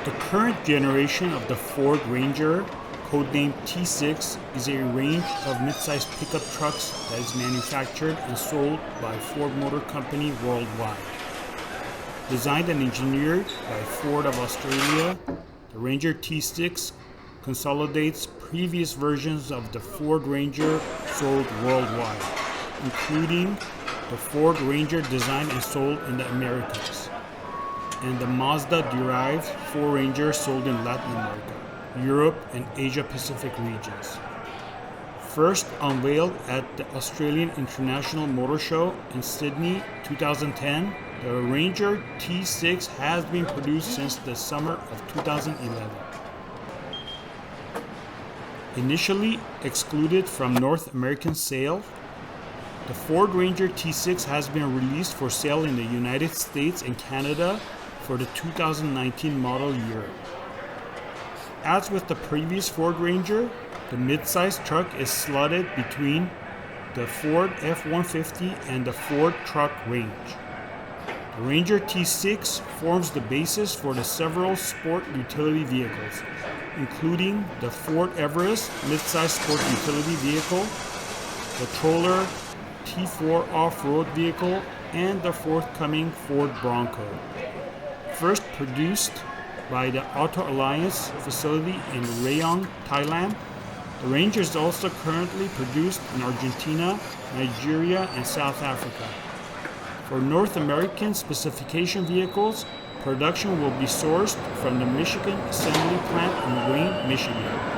The current generation of the Ford Ranger, codenamed T6, is a range of midsize pickup trucks that is manufactured and sold by Ford Motor Company worldwide. Designed and engineered by Ford of Australia, the Ranger T6 consolidates previous versions of the Ford Ranger sold worldwide, including the Ford Ranger designed and sold in the Americas, and the Mazda-derived Ford Ranger sold in Latin America, Europe, and Asia-Pacific regions. First unveiled at the Australian International Motor Show in Sydney 2010, the Ranger T6 has been produced since the summer of 2011. Initially excluded from North American sale, the Ford Ranger T6 has been released for sale in the United States and Canada for the 2019 model year. As with the previous Ford Ranger, the midsize truck is slotted between the Ford F-150 and the Ford truck range. The Ranger T6 forms the basis for the several sport utility vehicles, including the Ford Everest midsize sport utility vehicle, the Troller T4 off-road vehicle, and the forthcoming Ford Bronco. First produced by the Auto Alliance facility in Rayong, Thailand, the Ranger is also currently produced in Argentina, Nigeria, and South Africa. For North American specification vehicles, production will be sourced from the Michigan Assembly Plant in Wayne, Michigan.